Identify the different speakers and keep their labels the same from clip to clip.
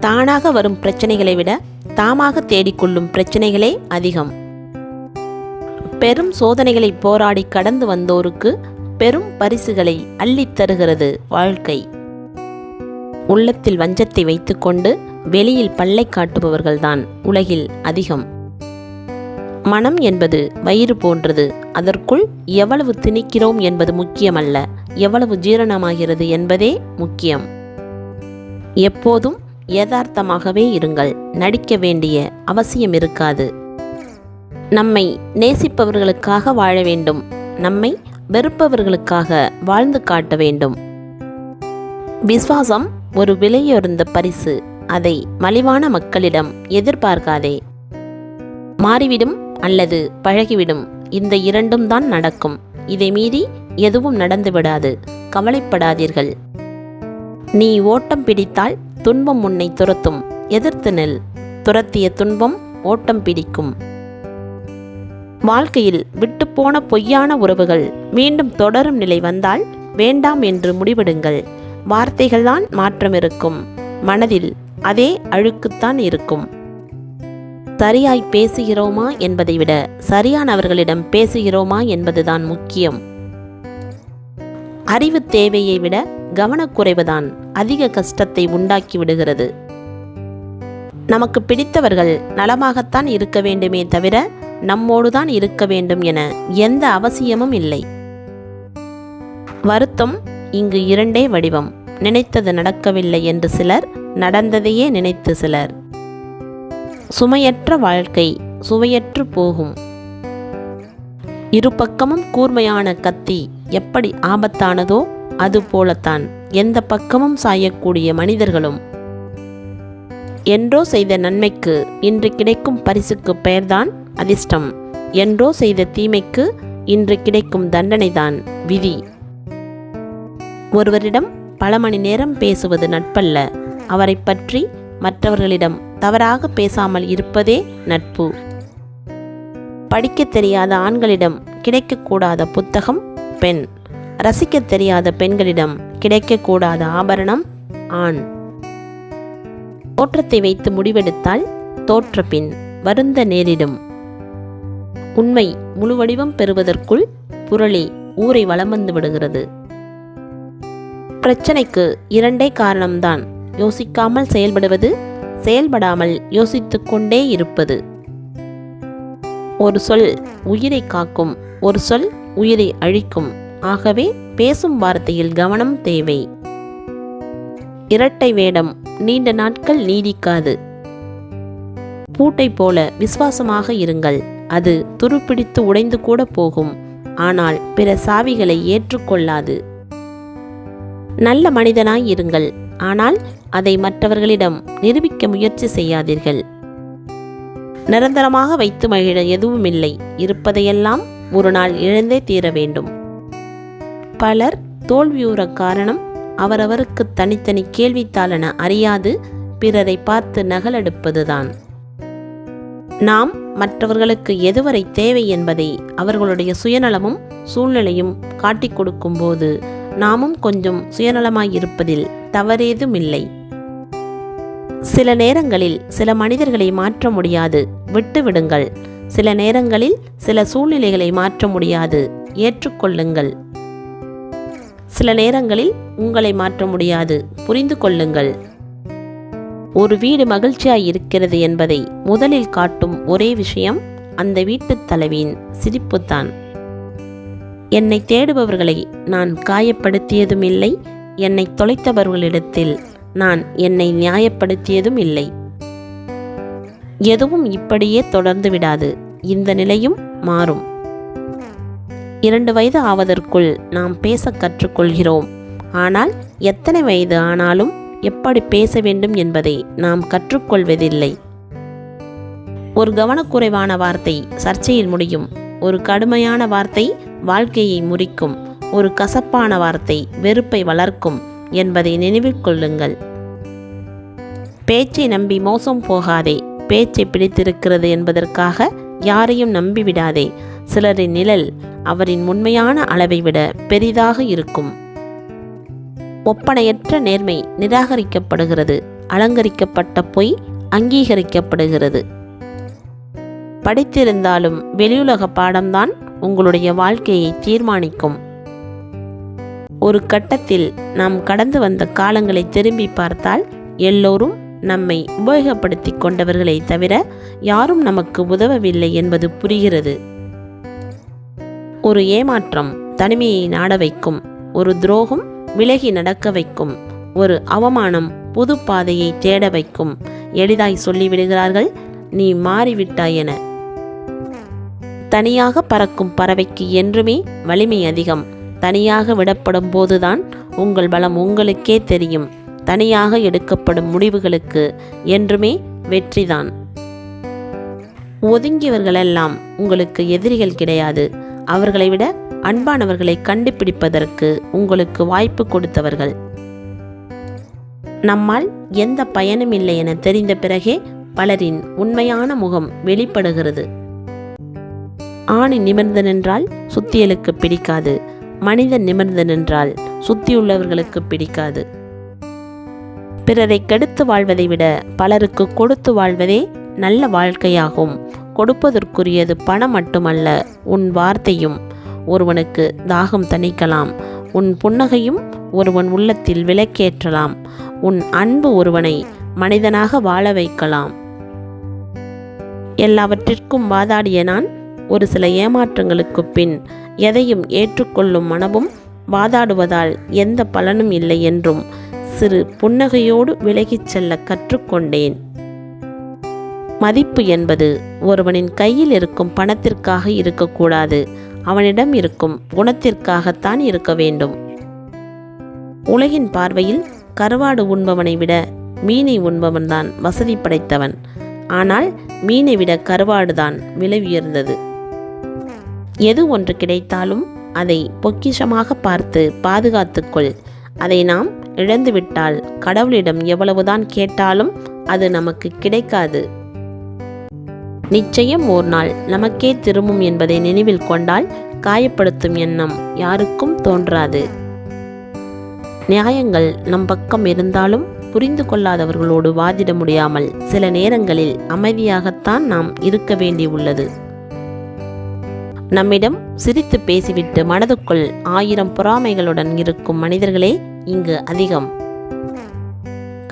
Speaker 1: தானாக வரும் பிரச்சனைகளை விட தாமாக தேடிக்கொள்ளும் பிரச்சனைகளே அதிகம். பெரும் சோதனைகளை போராடி கடந்து வந்தோருக்கு பெரும் பரிசுகளை அள்ளித் தருகிறது வாழ்க்கை. உள்ளத்தில் வஞ்சத்தை வைத்துக்கொண்டு வெளியில் பல்லை காட்டுபவர்கள்தான் உலகில் அதிகம். மனம் என்பது வயிறு போன்றது. அதற்குள் எவ்வளவு திணிக்கிறோம் என்பது முக்கியமல்ல, எவ்வளவு ஜீரணமாகிறது என்பதே முக்கியம். எப்போதும் யதார்த்தமாகவே இருங்கள். நடிக்க வேண்டிய அவசியம் இருக்காது. நம்மை நேசிப்பவர்களுக்காக வாழ வேண்டும். நம்மை வெறுப்பவர்களுக்காக வாழ்ந்து காட்ட வேண்டும். விசுவாசம் ஒரு விலையுயர்ந்த பரிசு. அதை மலிவான மக்களிடம் எதிர்பார்க்காதே. மாறிவிடும் அல்லது பழகிவிடும், இந்த இரண்டும் தான் நடக்கும். இதை மீறி எதுவும் நடந்து விடாது. கவலைப்படாதீர்கள். நீ ஓட்டம் பிடித்தால் துன்பம் உன்னை துரத்தும். எதிர்த்து நில். துரத்திய துன்பம் ஓட்டம் பிடிக்கும். வாழ்க்கையில் விட்டுப்போன பொய்யான உறவுகள் மீண்டும் தொடரும் நிலை வந்தால் வேண்டாம் என்று முடிவெடுங்கள். வார்த்தைகள்தான் மாற்றம் இருக்கும், மனதில் அதே அழுக்குத்தான் இருக்கும். சரியாய் பேசுகிறோமா என்பதை விட சரியானவர்களிடம் பேசுகிறோமா என்பதுதான் முக்கியம். அறிவு தேவையை விட கவனக்குறைவுதான் அதிக கஷ்டத்தை உண்டாக்கி விடுகிறது. நமக்கு பிடித்தவர்கள் நலமாகத்தான் இருக்க வேண்டுமே தவிர நம்மோடுதான் இருக்க வேண்டும் என எந்த அவசியமும் இல்லை. வருத்தம் இங்கு இரண்டே வடிவம். நினைத்தது நடக்கவில்லை என்று சிலர், நடந்ததையே நினைத்து சிலர். சுமையற்ற வாழ்க்கை சுவையற்று போகும். இரு பக்கமும் கூர்மையான கத்தி எப்படி ஆபத்தானதோ அது போலத்தான் எந்த பக்கமும் சாயக்கூடிய மனிதர்களும். என்றோ செய்த நன்மைக்கு இன்று கிடைக்கும் பரிசுக்கு பெயர்தான் அதிர்ஷ்டம். என்றோ செய்த தீமைக்கு இன்று கிடைக்கும் தண்டனைதான் விதி. ஒருவரிடம் பல மணி நேரம் பேசுவது நட்பல்ல. அவரை பற்றி மற்றவர்களிடம் தவறாக பேசாமல் இருப்பதே நட்பு. படிக்க தெரியாத ஆண்களிடம் கிடைக்கக்கூடாத புத்தகம் பெண். ரசிக்க தெரியாத பெண்களிடம் கிடைக்கக்கூடாத ஆபரணம் ஆண். தோற்றத்தை வைத்து முடிவெடுத்தால் தோற்ற பின் வருந்த நேரிடும். உண்மை முழு வடிவம் பெறுவதற்குள் புரளி ஊரை வலம் வந்து விடுகிறது. பிரச்சனைக்கு இரண்டே காரணம்தான். யோசிக்காமல் செயல்படுவது, செயல்படாமல் யோசித்துக் கொண்டே இருப்பது. ஒரு சொல் உயிரை காக்கும், ஒரு சொல் உயிரை அழிக்கும். ஆகவே பேசும் வார்த்தையில் கவனம் தேவை. இரட்டை வேடம் நீண்ட நாட்கள் நீடிக்காது. பூட்டை போல விசுவாசமாக இருங்கள். அது துருப்பிடித்து உடைந்து கூட போகும். ஆனால் பிற சாவிகளை ஏற்றுக்கொள்ளாது. நல்ல மனிதனாய் இருங்கள். ஆனால் அதை மற்றவர்களிடம் நிரூபிக்க முயற்சி செய்யாதீர்கள். நிரந்தரமாக வைத்து மகிழ எதுவுமில்லை. இருப்பதையெல்லாம் ஒரு நாள் இழந்தே தீர வேண்டும். பலர் தோல்வியுற காரணம் அவரவருக்கு தனித்தனி கேள்வித்தாளென அறியாது பிறரை பார்த்து நகலெடுப்பதுதான். நாம் மற்றவர்களுக்கு எதுவரை தேவை என்பதை அவர்களுடைய சுயநலமும் சூழ்நிலையும் காட்டிக் கொடுக்கும் போது நாமும் கொஞ்சம் சுயநலமாயிருப்பதில் தவறேதுமில்லை. சில நேரங்களில் சில மனிதர்களை மாற்ற முடியாது, விட்டுவிடுங்கள். சில நேரங்களில் சில சூழ்நிலைகளை மாற்ற முடியாது, ஏற்றுக்கொள்ளுங்கள். சில நேரங்களில் உங்களை மாற்ற முடியாது, புரிந்து கொள்ளுங்கள். ஒரு வீடு மகிழ்ச்சியாய் இருக்கிறது என்பதை முதலில் காட்டும் ஒரே விஷயம் அந்த வீட்டுத் தலைவியின் சிரிப்புத்தான். என்னை தேடுபவர்களை நான் காயப்படுத்தியதும் இல்லை. என்னை தொலைத்தவர்களிடத்தில் நான் என்னை நியாயப்படுத்தியதும் இல்லை. எதுவும் இப்படியே தொடர்ந்து விடாது. இந்த நிலையும் மாறும். 2 வயது ஆவதற்குள் நாம் பேச கற்றுக்கொள்கிறோம். ஆனால் எத்தனை வயது ஆனாலும் எப்படி பேச வேண்டும் என்பதை நாம் கற்றுக்கொள்வதில்லை. ஒரு கவனக்குறைவான வார்த்தை சர்ச்சையில் முடியும். ஒரு கடுமையான வார்த்தை வாழ்க்கையை முறிக்கும். ஒரு கசப்பான வார்த்தை வெறுப்பை வளர்க்கும் என்பதை நினைவில் கொள்ளுங்கள். பேச்சை நம்பி மோசம் போகாதே. பேச்சை பிடித்திருக்கிறது என்பதற்காக யாரையும் நம்பிவிடாதே. சிலரின் நிழல் அவரின் உண்மையான அளவை விட பெரிதாக இருக்கும். ஒப்பனையற்ற நேர்மை நிராகரிக்கப்படுகிறது. அலங்கரிக்கப்பட்ட பொய் அங்கீகரிக்கப்படுகிறது. படித்திருந்தாலும் வெளியுலக பாடம்தான் உங்களுடைய வாழ்க்கையை தீர்மானிக்கும். ஒரு கட்டத்தில் நாம் கடந்து வந்த காலங்களை திரும்பி பார்த்தால் எல்லோரும் நம்மை உபயோகப்படுத்தி கொண்டவர்களை தவிர யாரும் நமக்கு உதவவில்லை என்பது புரிகிறது. ஒரு ஏமாற்றம் தனிமையை நாட வைக்கும், ஒரு துரோகம் விலகி நடக்க வைக்கும், ஒரு அவமானம் புது பாதையை தேட வைக்கும். எளிதாய் சொல்லிவிடுகிறார்கள், நீ மாறிவிட்டாய் என. தனியாக பறக்கும் பறவைக்கு என்றுமே வலிமை அதிகம். தனியாக விடப்படும் போதுதான் உங்கள் பலம் உங்களுக்கே தெரியும். தனியாக எடுக்கப்படும் முடிவுகளுக்கு என்றுமே வெற்றிதான். ஒதுங்கியவர்களெல்லாம் உங்களுக்கு எதிரிகள் கிடையாது. அவர்களை விட அன்பானவர்களை கண்டுபிடிப்பதற்கு உங்களுக்கு வாய்ப்பு கொடுத்தவர்கள். நம்மால் எந்த பயனும் இல்லை என தெரிந்த பிறகே பலரின் உண்மையான முகம் வெளிப்படுகிறது. ஆணி நிமிர்ந்து நின்றால் சுத்தியலுக்கு பிடிக்காது, மனிதன் நிமிர்ந்து நின்றால் சுத்தியுள்ளவர்களுக்கு பிடிக்காது. பிறரை கெடுத்து வாழ்வதை விட பலருக்கு கொடுத்து வாழ்வதே நல்ல வாழ்க்கையாகும். கொடுப்பதற்குரியது பணம் மட்டுமல்ல, உன் வார்த்தையும் ஒருவனுக்கு தாகம் தணிக்கலாம். உன் புன்னகையும் ஒருவன் உள்ளத்தில் விளக்கேற்றலாம். உன் அன்பு ஒருவனை மனிதனாக வாழ வைக்கலாம். எல்லாவற்றிற்கும் வாதாடிய நான் ஒரு சில ஏமாற்றங்களுக்கு பின் எதையும் ஏற்றுக்கொள்ளும் மனமும் வாதாடுவதால் எந்த பலனும் இல்லை என்றும் சிறு புன்னகையோடு விலகிச் செல்ல கற்றுக்கொண்டேன். மதிப்பு என்பது ஒருவனின் கையில் இருக்கும் பணத்திற்காக இருக்கக்கூடாது, அவனிடம் இருக்கும் குணத்திற்காகத்தான் இருக்க வேண்டும். உலகின் பார்வையில் கருவாடு உண்பவனை விட மீனை உண்பவன்தான் வசதி படைத்தவன். ஆனால் மீனை விட கருவாடுதான் விலை உயர்ந்தது. எது ஒன்று கிடைத்தாலும் அதை பொக்கிஷமாக பார்த்து பாதுகாத்துக்கொள். அதை நாம் இழந்துவிட்டால் கடவுளிடம் எவ்வளவுதான் கேட்டாலும் அது நமக்கு கிடைக்காது. நிச்சயம் ஒரு நாள் நமக்கே திரும்பும் என்பதை நினைவில் கொண்டால் காயப்படுத்தும் எண்ணம் யாருக்கும் தோன்றாது. நியாயங்கள் நம் பக்கம் இருந்தாலும் புரிந்து கொள்ளாதவர்களோடு வாதிட முடியாமல் சில நேரங்களில் அமைதியாகத்தான் நாம் இருக்க வேண்டியுள்ளது. நம்மிடம் சிரித்து பேசிவிட்டு மனதுக்குள் 1000 பொறாமைகளுடன் இருக்கும் மனிதர்களே இங்கு அதிகம்.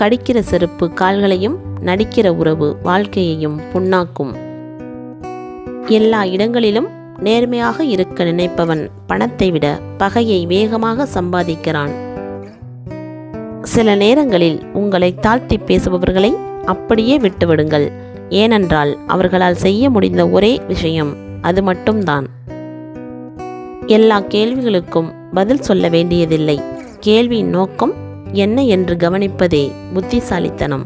Speaker 1: கடிக்கிற செருப்பு கால்களையும் நடிக்கிற உறவு வாழ்க்கையையும் புண்ணாக்கும். எல்லா இடங்களிலும் நேர்மையாக இருக்க நினைப்பவன் பணத்தை விட பகையை வேகமாக சம்பாதிக்கிறான். சில நேரங்களில் உங்களை தாழ்த்தி பேசுபவர்களை அப்படியே விட்டுவிடுங்கள். ஏனென்றால் அவர்களால் செய்ய முடிந்த ஒரே விஷயம் அது மட்டும்தான். எல்லா கேள்விகளுக்கும் பதில் சொல்ல வேண்டியதில்லை. கேள்வியின் நோக்கம் என்ன என்று கவனிப்பதே புத்திசாலித்தனம்.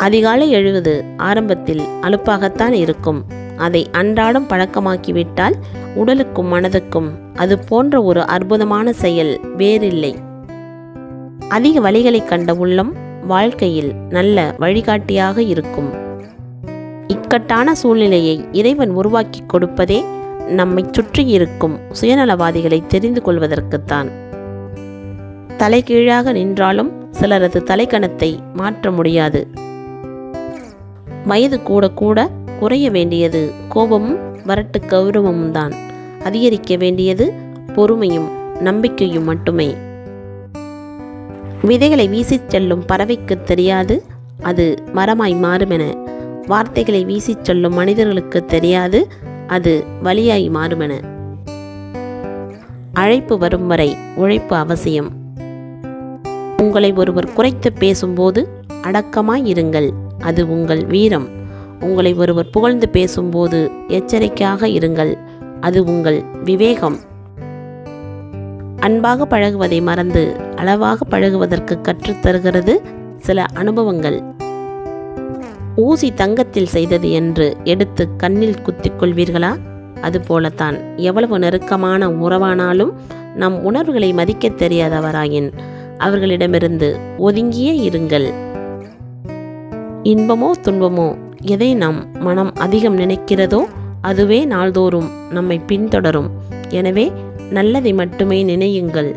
Speaker 1: அதிகாலை எழுவது ஆரம்பத்தில் அலுப்பாகத்தான் இருக்கும். அதை அன்றாடம் பழக்கமாக்கிவிட்டால் உடலுக்கும் மனதுக்கும் அது போன்ற ஒரு அற்புதமான செயல் வேறில்லை. அதிக வழிகளை கண்ட உள்ளம் வாழ்க்கையில் நல்ல வழிகாட்டியாக இருக்கும். இக்கட்டான சூழ்நிலையை இறைவன் உருவாக்கி கொடுப்பதே நம்மை சுற்றி இருக்கும் சுயநலவாதிகளை தெரிந்து கொள்வதற்குத்தான். தலைகீழாக நின்றாலும் சிலரது தலைக்கணத்தை மாற்ற முடியாது. வயது கூட கூட குறைய வேண்டியது கோபமும் வரட்டு கௌரவமும் தான். அதிகரிக்க வேண்டியது பொறுமையும் நம்பிக்கையும் மட்டுமே. விதைகளை வீசிச் செல்லும் பறவைக்கு தெரியாது அது மரமாய் மாறுமென. வார்த்தைகளை வீசிச் செல்லும் மனிதர்களுக்கு தெரியாது அது வலியாய் மாறுமென. அழைப்பு வரும் வரை உழைப்பு அவசியம். உங்களை ஒருவர் குறைத்து பேசும்போது அடக்கமாய் இருங்கள், அது உங்கள் வீரம். உங்களை ஒருவர் புகழ்ந்து பேசும்போது எச்சரிக்கையாக இருங்கள், அது உங்கள் விவேகம். அன்பாக பழகுவதை மறந்து அளவாக பழகுவதற்கு கற்றுத்தருகிறது சில அனுபவங்கள். ஊசி தங்கத்தில் செய்தது என்று எடுத்து கண்ணில் குத்திக் கொள்வீர்களா? அதுபோலத்தான் எவ்வளவு நெருக்கமான உறவானாலும் நம் உணர்வுகளை மதிக்க தெரியாதவராயின் அவர்களிடமிருந்து ஒதுங்கியே இருங்கள். இன்பமோ துன்பமோ எதை நம் மனம் அதிகம் நினைக்கிறதோ அதுவே நாள்தோறும் நம்மை பின்தொடரும். எனவே நல்லதை மட்டுமே நினையுங்கள்.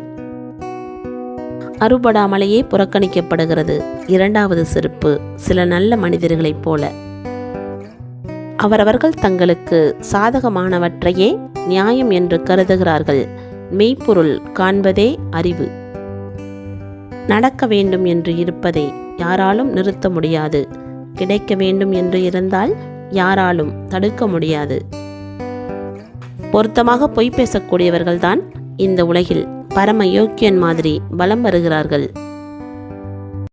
Speaker 1: அறுபடாமலேயே புறக்கணிக்கப்படுகிறது. இரண்டாவது செருப்பு சில நல்ல மனிதர்களைப் போல. அவரவர்கள் தங்களுக்கு சாதகமானவற்றையே நியாயம் என்று கருதுகிறார்கள். மெய்ப்பொருள் காண்பதே அறிவு. நடக்க வேண்டும் என்று இருப்பதை யாராலும் நிறுத்த முடியாது. கிடைக்க வேண்டும் என்று இருந்தால் யாராலும் தடுக்க முடியாது. பொருத்தமாக பொய் பேசக்கூடியவர்கள்தான் இந்த உலகில் பரம யோக்கியன் மாதிரி பலம் வருகிறார்கள்.